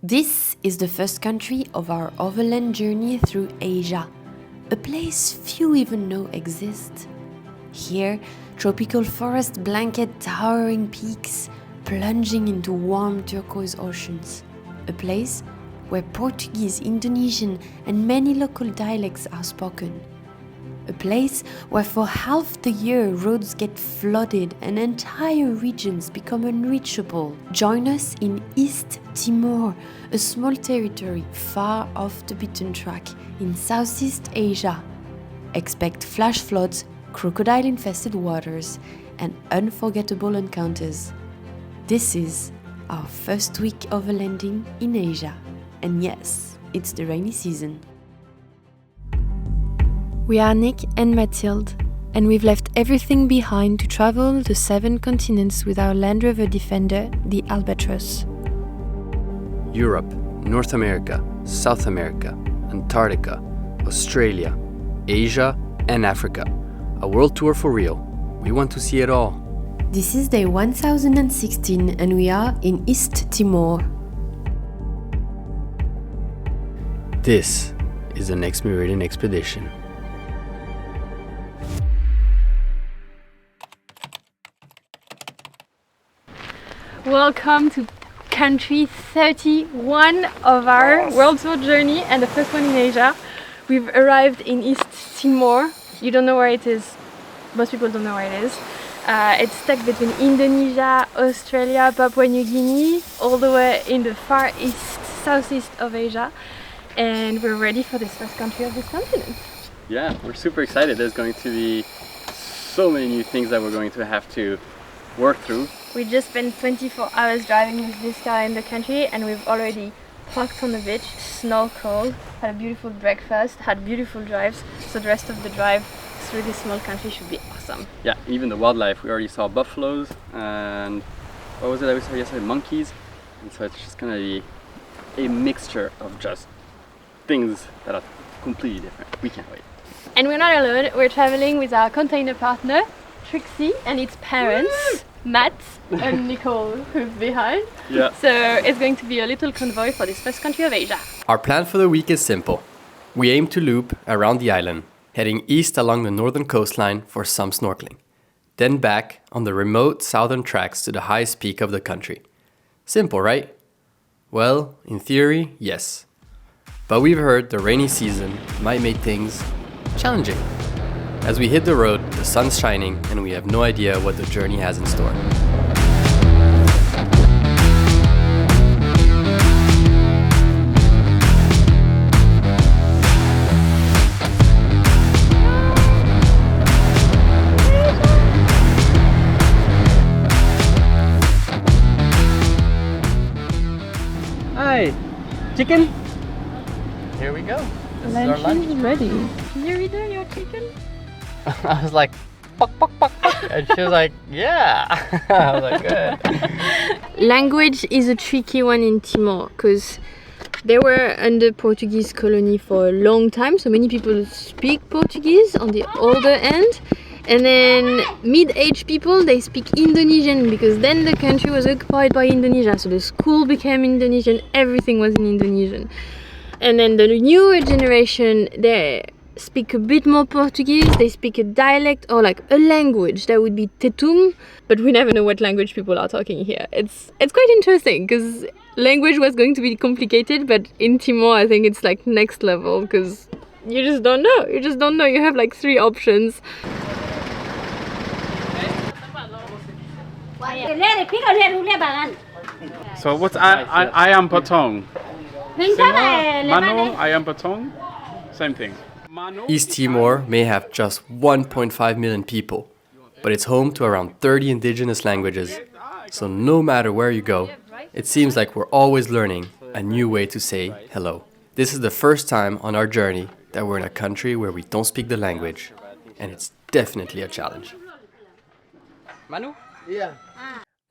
This is the first country of our overland journey through Asia, a place few even know exists. Here, tropical forests blanket towering peaks, plunging into warm turquoise oceans. A place where Portuguese, Indonesian, and many local dialects are spoken. A place where for half the year roads get flooded and entire regions become unreachable. Join us in East Timor, a small territory far off the beaten track in Southeast Asia. Expect flash floods, crocodile-infested waters, and unforgettable encounters. This is our first week overlanding in Asia. And yes, it's the rainy season. We are Nick and Mathilde, and we've left everything behind to travel the 7 continents with our Land Rover Defender, the Albatross. Europe, North America, South America, Antarctica, Australia, Asia, and Africa. A world tour for real. We want to see it all. This is day 1016 and we are in East Timor. This is the next Meridian expedition. Welcome to country 31 of our world tour journey and the first one in Asia. We've arrived in East Timor. You don't know where it is. Most people don't know where it is. It's stuck between Indonesia, Australia, Papua New Guinea, all the way in the far east, southeast of Asia. And we're ready for this first country of this continent. Yeah, we're super excited. There's going to be so many new things that we're going to have to work through. We just spent 24 hours driving with this car in the country and we've already parked on the beach, snorkeled, had a beautiful breakfast, had beautiful drives, so the rest of the drive through this small country should be awesome. Yeah, even the wildlife. We already saw buffaloes and what was it that we saw yesterday? Monkeys. And so it's just gonna be a mixture of just things that are completely different. We can't wait. And we're not alone, we're traveling with our container partner, Trixie, and its parents, Matt and Nicole, who's behind. Yeah. So it's going to be a little convoy for this first country of Asia. Our plan for the week is simple. We aim to loop around the island, heading east along the northern coastline for some snorkeling. Then back on the remote southern tracks to the highest peak of the country. Simple, right? Well, in theory, yes. But we've heard the rainy season might make things challenging. As we hit the road, the sun's shining and we have no idea what the journey has in store. Hi, chicken? Here we go. This is our lunch. Is ready. Can you read your chicken? I was like, "Pok, pok, pok, pok." And she was like, yeah. I was like, good. Language is a tricky one in Timor because they were under Portuguese colony for a long time, so many people speak Portuguese on the older end. And then mid-aged people, they speak Indonesian because then the country was occupied by Indonesia, so the school became Indonesian, everything was in Indonesian. And then the newer generation, they speak a bit more Portuguese, they speak a dialect or like a language that would be Tetum, but we never know what language people are talking here. It's quite interesting because language was going to be complicated, but in Timor I think it's like next level because you just don't know. You have like 3 options. So what's I am Patong? Mano, I am Patong? Same thing. East Timor may have just 1.5 million people, but it's home to around 30 indigenous languages. So no matter where you go, it seems like we're always learning a new way to say hello. This is the first time on our journey that we're in a country where we don't speak the language, and it's definitely a challenge. Manu? Yeah.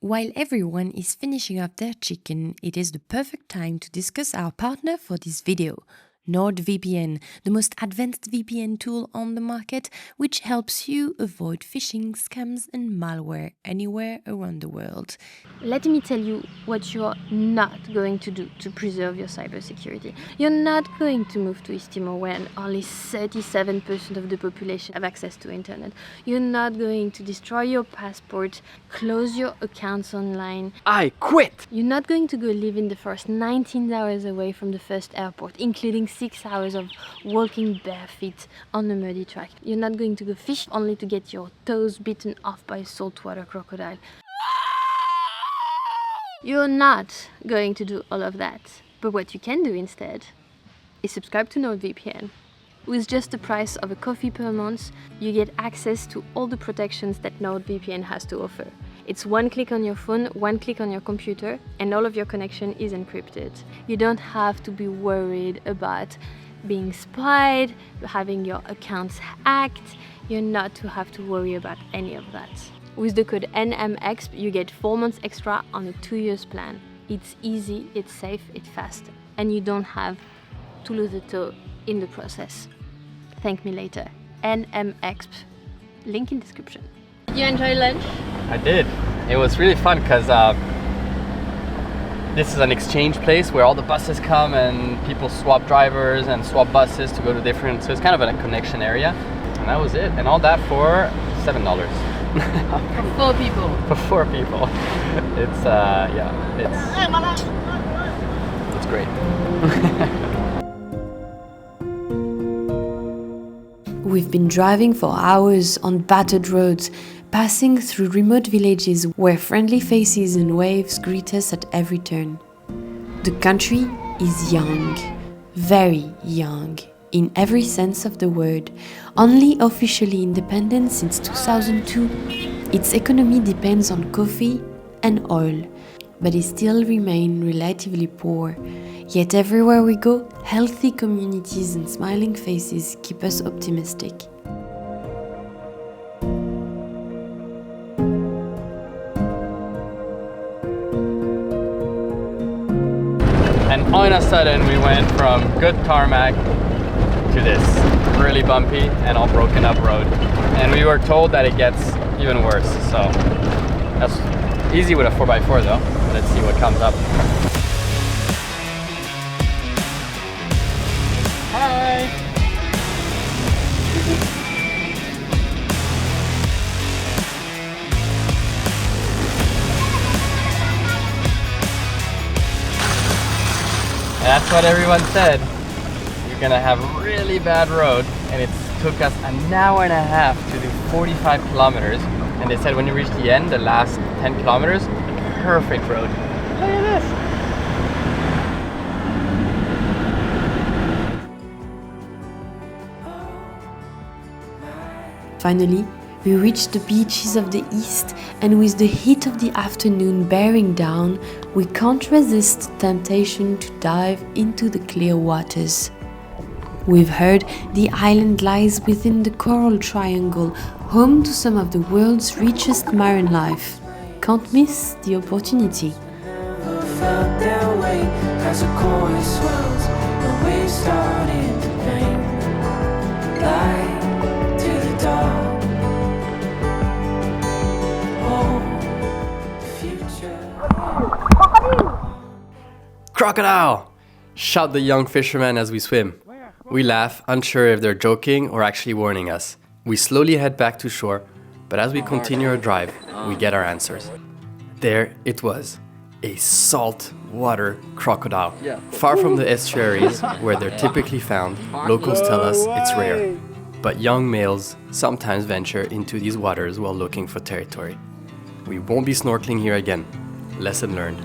While everyone is finishing up their chicken, it is the perfect time to discuss our partner for this video, NordVPN, the most advanced VPN tool on the market, which helps you avoid phishing, scams, and malware anywhere around the world. Let me tell you what you're not going to do to preserve your cybersecurity. You're not going to move to East Timor when only 37% of the population have access to internet. You're not going to destroy your passport, close your accounts online. I quit! You're not going to go live in the forest 19 hours away from the first airport, including 6 hours of walking barefoot on a muddy track. You're not going to go fish only to get your toes bitten off by a saltwater crocodile. You're not going to do all of that. But what you can do instead is subscribe to NordVPN. With just the price of a coffee per month, you get access to all the protections that NordVPN has to offer. It's one click on your phone, one click on your computer, and all of your connection is encrypted. You don't have to be worried about being spied, having your accounts hacked. You're not to have to worry about any of that. With the code NMX, you get 4 months extra on a 2 years plan. It's easy, it's safe, it's fast, and you don't have to lose a toe in the process. Thank me later. NMX, link in description. You enjoy lunch? I did. It was really fun because this is an exchange place where all the buses come and people swap drivers and swap buses to go to different, so it's kind of a connection area. And that was it. And all that for $7. For 4 people. For 4 people. It's, yeah, it's great. We've been driving for hours on battered roads, passing through remote villages where friendly faces and waves greet us at every turn. The country is young, very young, in every sense of the word. Only officially independent since 2002, its economy depends on coffee and oil, but it still remains relatively poor. Yet everywhere we go, healthy communities and smiling faces keep us optimistic. And all of a sudden we went from good tarmac to this really bumpy and all broken up road. And we were told that it gets even worse. So that's easy with a 4x4 though. Let's see what comes up. Hi! That's what everyone said. You're gonna have a really bad road, and it took us an hour and a half to do 45 kilometers. And they said when you reach the end, the last 10 kilometers, perfect road. Look at this! Finally, we reached the beaches of the east, and with the heat of the afternoon bearing down, we can't resist the temptation to dive into the clear waters. We've heard the island lies within the Coral Triangle, home to some of the world's richest marine life. Can't miss the opportunity. Felt their way as a chorus swells, the waves starting to bang. Light to the dark. Oh, future. Crocodile! Shout the young fisherman as we swim. We laugh, unsure if they're joking or actually warning us. We slowly head back to shore, but as we continue our drive, we get our answers. There it was, a saltwater crocodile. Far from the estuaries where they're typically found, locals tell us it's rare. But young males sometimes venture into these waters while looking for territory. We won't be snorkeling here again. Lesson learned.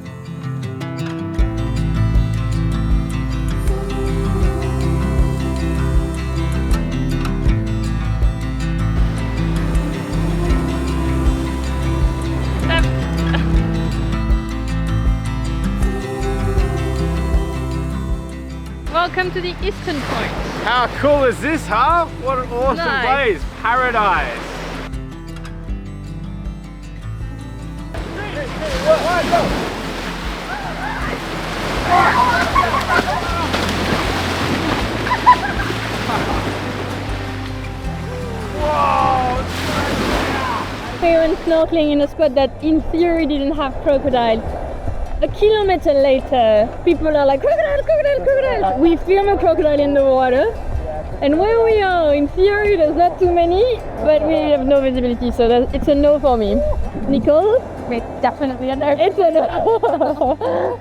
Welcome to the eastern point. How cool is this, huh? What an awesome Nice. place. Paradise. we went snorkeling in a spot that in theory didn't have crocodile. A kilometer later, people are like, crocodile, crocodile, crocodile! We film a crocodile in the water, and where we are, in theory, there's not too many, but we have no visibility, so it's a no for me. Nicole? It's definitely a no. It's a no.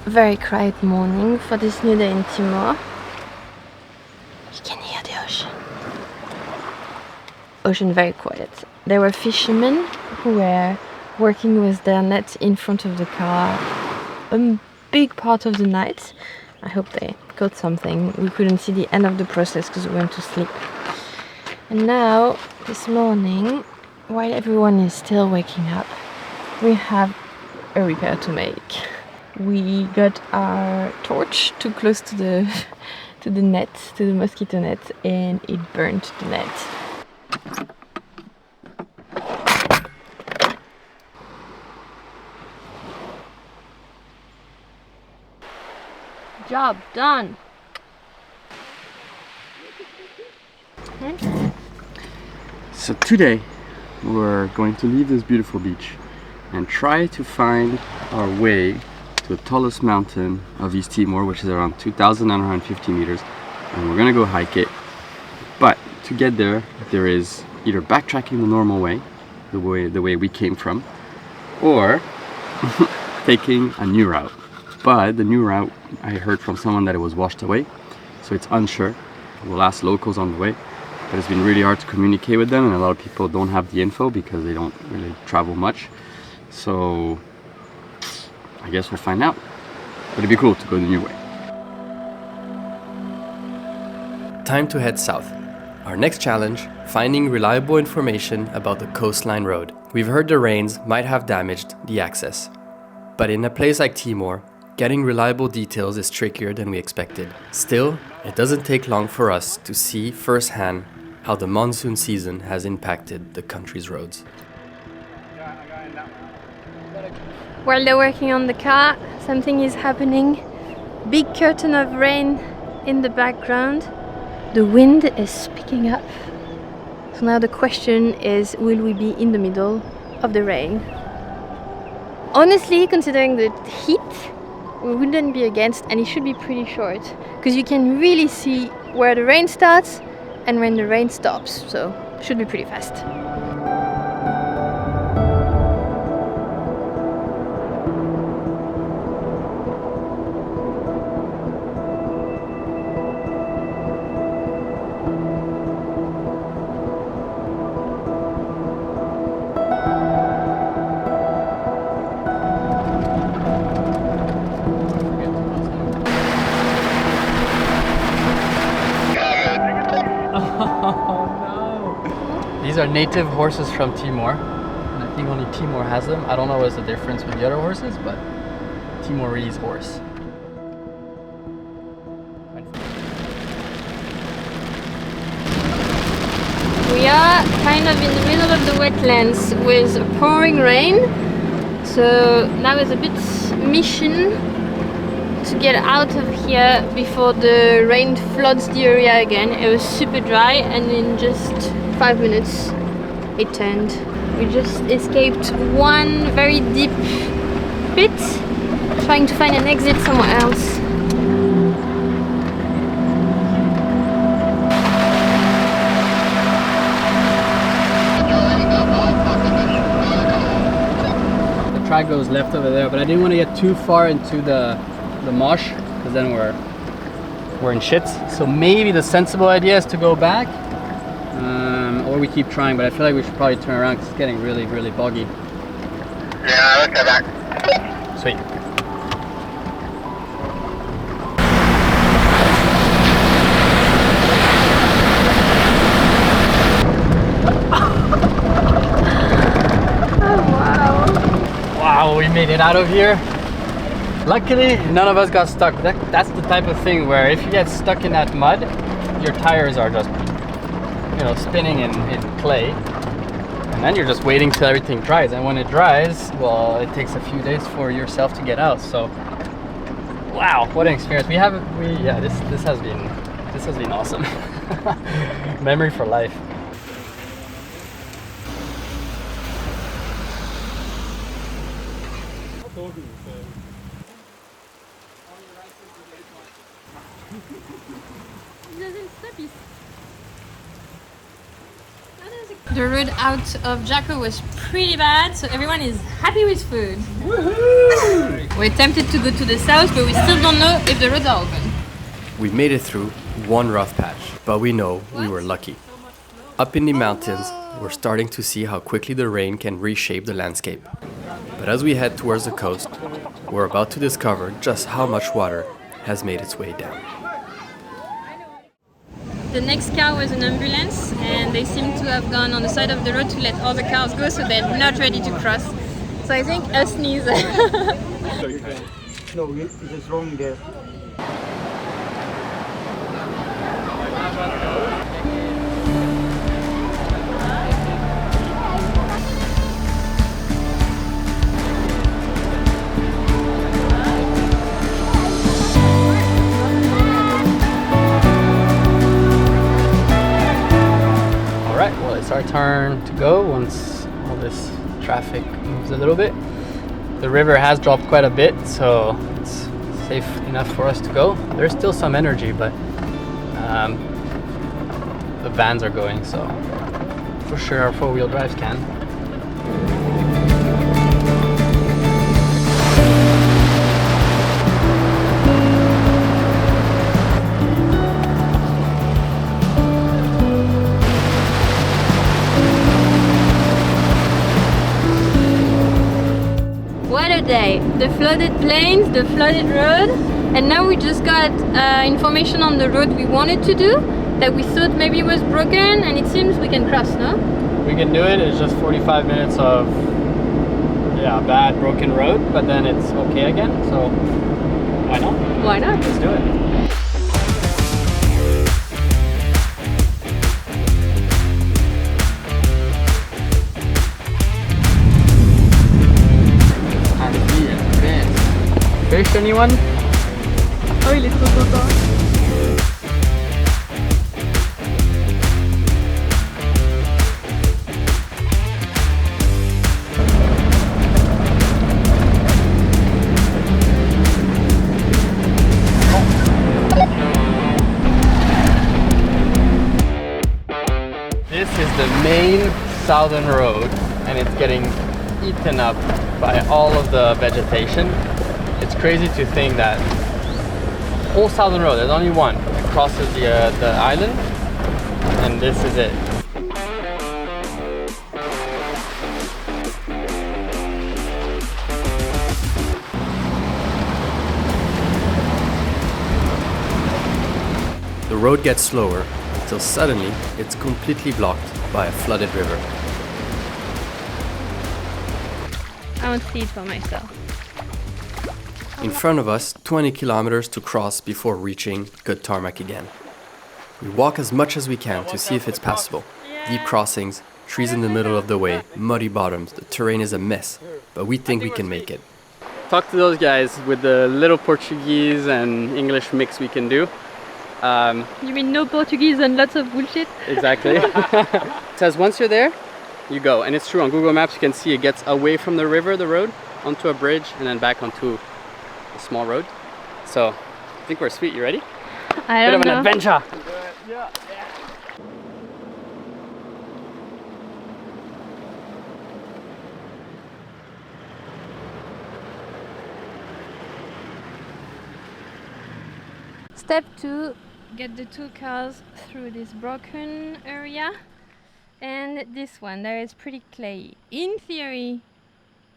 Very quiet morning for this new day in Timor. You can hear the ocean. Ocean very quiet. There were fishermen who were working with their net in front of the car a big part of the night. I hope they caught something. We couldn't see the end of the process because we went to sleep. And now, this morning, while everyone is still waking up, we have a repair to make. We got our torch too close to the net, to the mosquito net, and it burnt the net. Job done. So today we're going to leave this beautiful beach and try to find our way to the tallest mountain of East Timor, which is around 2,950 meters, and we're gonna go hike it. But to get there, there is either backtracking the normal way, the way we came from, or taking a new route. But the new route, I heard from someone that it was washed away, so it's unsure. We'll ask locals on the way, but it's been really hard to communicate with them, and a lot of people don't have the info because they don't really travel much. So I guess we'll find out. But it'd be cool to go the new way. Time to head south. Our next challenge, finding reliable information about the coastline road. We've heard the rains might have damaged the access. But in a place like Timor, getting reliable details is trickier than we expected. Still, it doesn't take long for us to see firsthand how the monsoon season has impacted the country's roads. While they're working on the car, something is happening. Big curtain of rain in the background. The wind is picking up. So now the question is, will we be in the middle of the rain? Honestly, considering the heat, we wouldn't be against, and it should be pretty short, because you can really see where the rain starts and when the rain stops, so should be pretty fast. These are native horses from Timor, and I think only Timor has them. I don't know what's the difference with the other horses, but Timorese horse. We are kind of in the middle of the wetlands with pouring rain, so now is a bit mission to get out of here before the rain floods the area again. It was super dry, and in just 5 minutes it turned. We just escaped one very deep pit, trying to find an exit somewhere else. The track goes left over there, but I didn't want to get too far into the marsh, because then we're in shits. So maybe the sensible idea is to go back, or we keep trying, but I feel like we should probably turn around because it's getting really, really boggy. Yeah, let's go back. Sweet. Wow, we made it out of here. Luckily, none of us got stuck. That's the type of thing where if you get stuck in that mud, your tires are just, spinning in clay. And then you're just waiting till everything dries. And when it dries, well, it takes a few days for yourself to get out. So Wow, what an experience! This has been awesome. Memory for life. The road out of Jaco was pretty bad, so everyone is happy with food. We're tempted to go to the south, but we still don't know if the roads are open. We made it through one rough patch, but we know we were lucky. Up in the mountains, we're starting to see how quickly the rain can reshape the landscape. But as we head towards the coast, we're about to discover just how much water has made its way down. The next car was an ambulance, and they seem to have gone on the side of the road to let all the cars go, so they're not ready to cross. So I think a sneeze. No, it is wrong there. Alright, well, it's our turn to go once all this traffic moves a little bit. The river has dropped quite a bit, so it's safe enough for us to go. There's still some energy, but the vans are going, so for sure our four-wheel drives can. What a day! The flooded plains, the flooded road, and now we just got information on the road we wanted to do that we thought maybe was broken, and it seems we can cross, no? We can do it. It's just 45 minutes of bad broken road, but then it's okay again, so why not? Why not? Let's do it. Fish, anyone? Oh, il est trop content. This is the main southern road, and it's getting eaten up by all of the vegetation. It's crazy to think that whole southern road, there's only one. It crosses the island, and this is it. The road gets slower until suddenly it's completely blocked by a flooded river. I want to see it for myself. In front of us, 20 kilometers to cross before reaching good tarmac again. We walk as much as we can to see if it's passable. Deep crossings, trees in the middle of the way, muddy bottoms, the terrain is a mess, but we think we can make it. Talk to those guys with the little Portuguese and English mix we can do. You mean no Portuguese and lots of bullshit? Exactly. It says once you're there, you go. And it's true, on Google Maps you can see it gets away from the river, the road, onto a bridge, and then back onto a small road. So I think we're sweet. You ready? I Bit don't of an know. adventure. Step 2, get the two cars through this broken area, and this one there is pretty clay. In theory,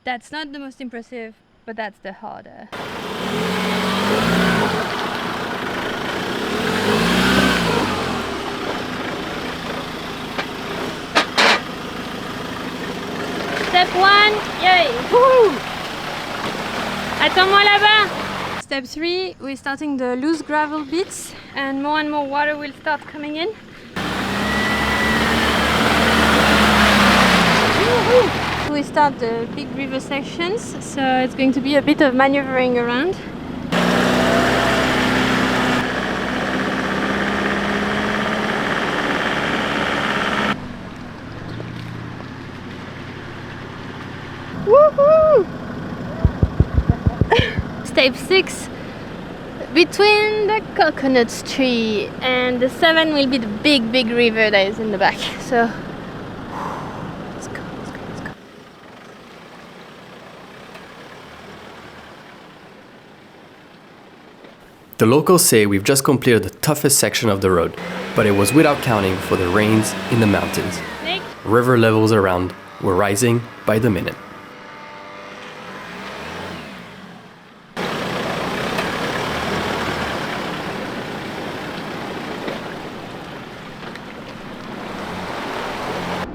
that's not the most impressive, but that's the harder. Step 1, yay! Woohoo! Attends-moi là-bas! Step 3, we're starting the loose gravel bits, and more water will start coming in. Woohoo! We start the big river sections, so it's going to be a bit of maneuvering around. Woohoo! Step 6. Between the coconut tree and the 7 will be the big river that is in the back. So let's go. The locals say we've just completed the toughest section of the road, but it was without counting for the rains in the mountains. Nick? River levels around were rising by the minute.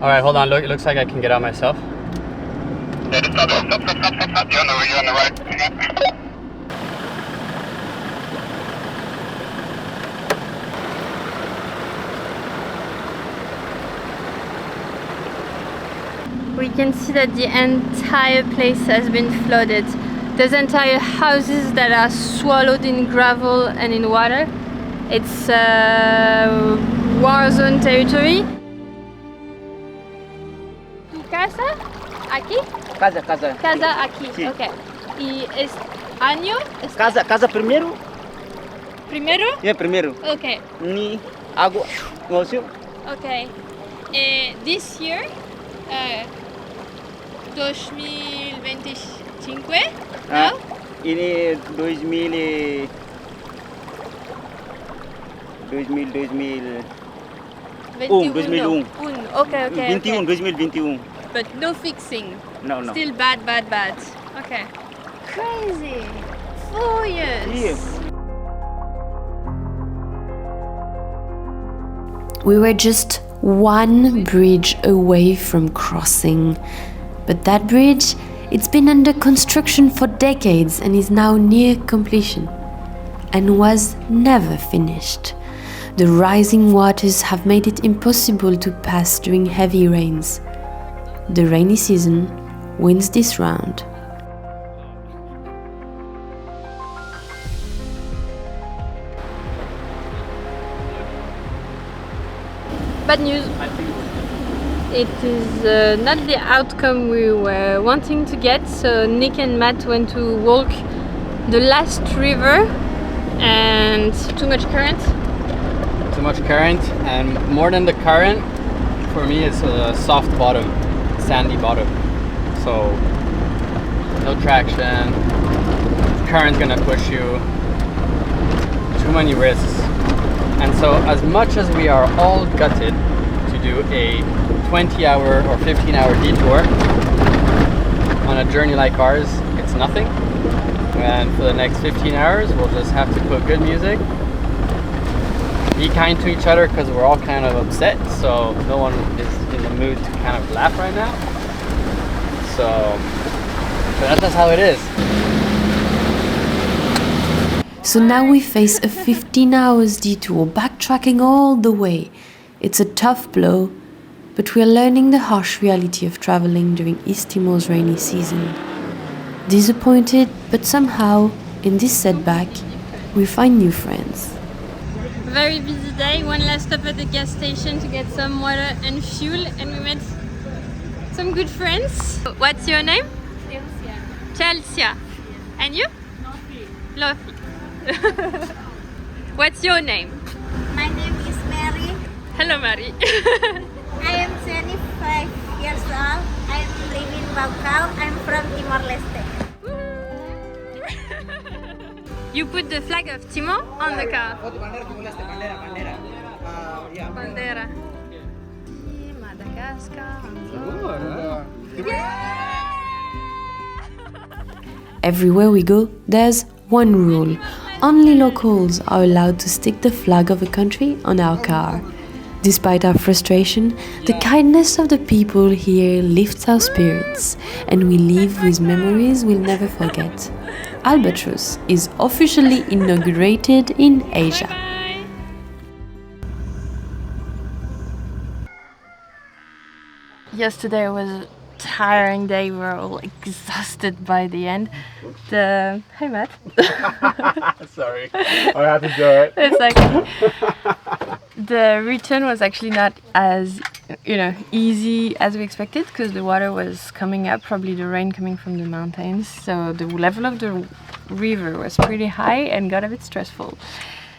Alright, hold on. It looks like I can get out myself. Yeah, just stop. You're on the right. We can see that the entire place has been flooded. There's entire houses that are swallowed in gravel and in water. It's war zone territory. Tu casa? Aquí? Casa. Casa aquí. Sí. Okay. Y es año? Casa primeiro? Primero? Yeah, primeiro. Okay. Ni água, negocio. Okay. This year, 2025, no? Ini 2000 2001. Okay. 2021. But no fixing. No. Still bad. Okay. Crazy. 4 years. Yeah. We were just one bridge away from crossing. But that bridge, it's been under construction for decades and is now near completion, and was never finished. The rising waters have made it impossible to pass during heavy rains. The rainy season wins this round. Bad news. It is not the outcome we were wanting to get, so Nick and Matt went to walk the last river and too much current. Too much current, and more than the current, for me it's a soft bottom, sandy bottom. So no traction, current's gonna push you, too many risks. And so as much as we are all gutted to do a 20-hour or 15-hour detour on a journey like ours, it's nothing. And for the next 15 hours, we'll just have to put good music, be kind to each other because we're all kind of upset, so no one is in the mood to kind of laugh right now. So that's just how it is. So now we face a 15 hours detour, backtracking all the way. It's a tough blow, but we're learning the harsh reality of traveling during East Timor's rainy season. Disappointed, but somehow, in this setback, we find new friends. Very busy day, one last stop at the gas station to get some water and fuel, and we met some good friends. What's your name? Chelsea. And you? Lofi. What's your name? My name is Mary. Hello, Mary. I am 25 years old. I live in Bacau. I'm from Timor-Leste. You put the flag of Timor on the car. Bandera. Madagascar. Everywhere we go, there's one rule. Only locals are allowed to stick the flag of a country on our car. Despite our frustration, the kindness of the people here lifts our spirits, and we leave with memories we'll never forget. Albatross is officially inaugurated in Asia. Bye. Yesterday was a tiring day. We were all exhausted by the end. Hey, Matt. Sorry, I had to do it. It's like the return was actually not as easy as we expected because the water was coming up, probably the rain coming from the mountains. So the level of the river was pretty high and got a bit stressful.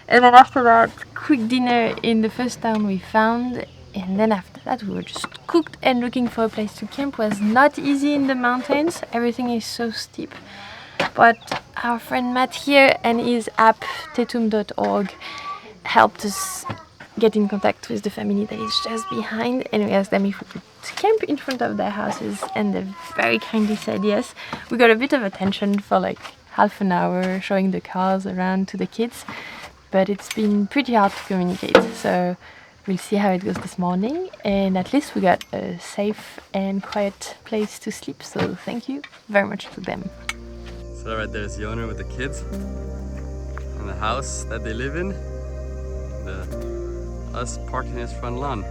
And then after that, quick dinner in the first town we found. And then after that, we were just cooked and looking for a place to camp. Was not easy in the mountains. Everything is so steep. But our friend Matt here and his app, tetum.org, helped us get in contact with the family that is just behind, and we asked them if we could camp in front of their houses, and they very kindly said yes. We got a bit of attention for like half an hour showing the cars around to the kids, but it's been pretty hard to communicate, so we'll see how it goes this morning, and at least we got a safe and quiet place to sleep, so thank you very much to them. So right there's the owner with the kids and the house that they live in. Us parked in his front lawn.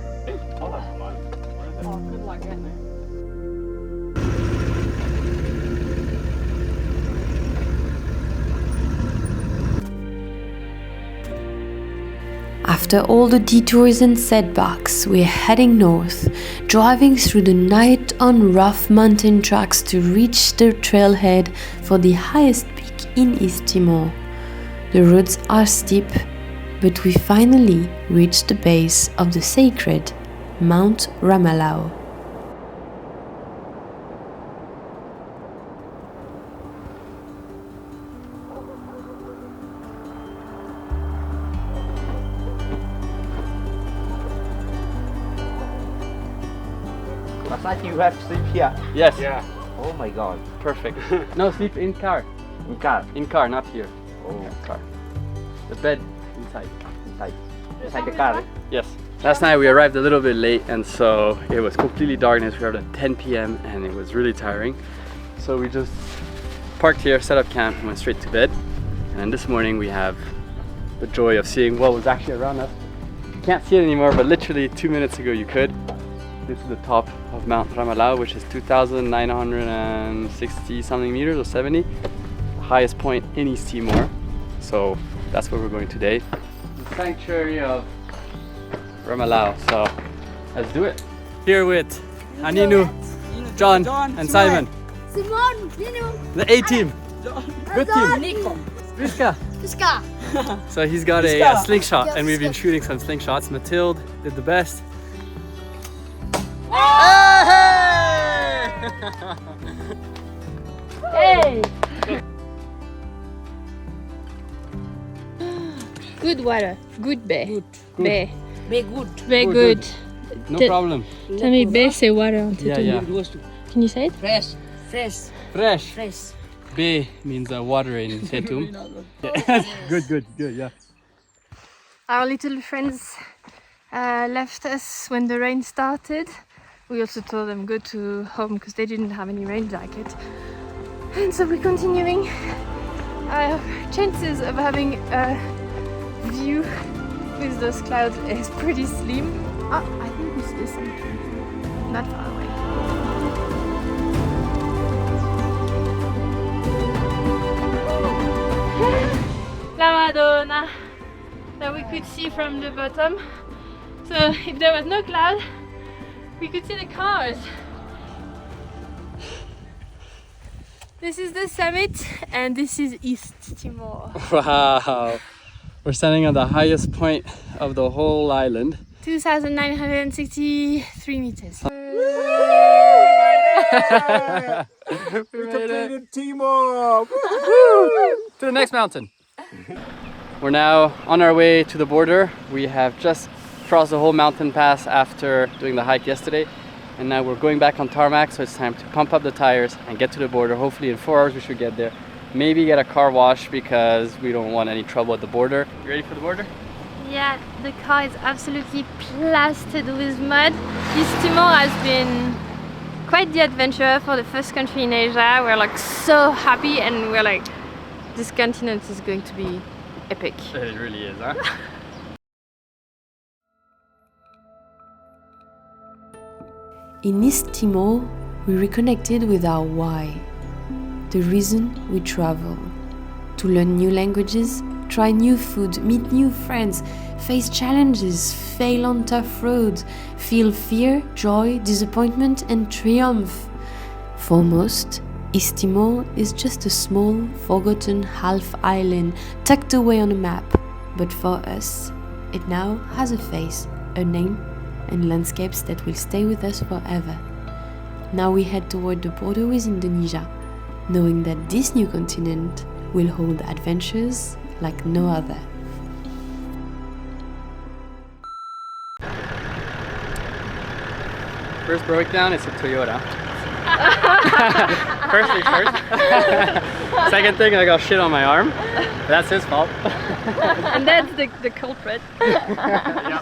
After all the detours and setbacks, we're heading north, driving through the night on rough mountain tracks to reach the trailhead for the highest peak in East Timor. The roads are steep, but we finally reached the base of the sacred Mount Ramelau. Last you have to sleep here. Yes. Yeah. Oh my god. Perfect. No, sleep in car. In car. In car, not here. Oh. Yeah, car. The bed inside. Inside the car. Yes. Last night we arrived a little bit late, and so it was completely darkness. We arrived at 10 p.m. and it was really tiring. So we just parked here, set up camp, and went straight to bed. And this morning we have the joy of seeing what was actually around us. You can't see it anymore, but literally 2 minutes ago you could. This is the top of Mount Ramelau, which is 2,960 something meters or 70. The highest point in East Timor. So that's where we're going today. The sanctuary of Ramelau. So let's do it. Here with Aninu, John, and Simon. Simon, Nino, The A team. Good team. Nico, Priska. Piska. So he's got a slingshot, and we've been shooting some slingshots. Mathilde did the best. Hey! Good water, good bay. Good. Bay. Be good. Very Good, good. No Te- problem. Tell me bay c'est water on Yeah, Tetum. yeah. Can you say it? Fresh. Fresh. Bay means water in Tetum. Yeah. Good, yeah. Our little friends left us when the rain started. We also told them go to home because they didn't have any rain jacket. And so we're continuing. Our chances of having a view with those clouds is pretty slim. Oh, I think we see something not far away. La Madonna that we could see from the bottom. So if there was no cloud, we could see the cars. This is the summit and this is East Timor. Wow. We're standing on the highest point of the whole island. 2,963 meters. We completed Timor! To the next mountain. We're now on our way to the border. We have just crossed the whole mountain pass after doing the hike yesterday, and now we're going back on tarmac, so it's time to pump up the tires and get to the border. Hopefully in 4 hours we should get there. Maybe get a car wash because we don't want any trouble at the border. You ready for the border? Yeah, the car is absolutely plastered with mud. East Timor has been quite the adventure for the first country in Asia. We're like so happy, and we're like, this continent is going to be epic. It really is, huh? In East Timor, we reconnected with our why, the reason we travel: to learn new languages, try new food, meet new friends, face challenges, fail on tough roads, feel fear, joy, disappointment, and triumph. For most, East Timor is just a small, forgotten half island tucked away on a map. But for us, it now has a face, a name, and landscapes that will stay with us forever. Now we head toward the border with Indonesia, knowing that this new continent will hold adventures like no other. First breakdown, it's a Toyota. First thing first. Second thing, I got shit on my arm. That's his fault. And that's the culprit. Yeah.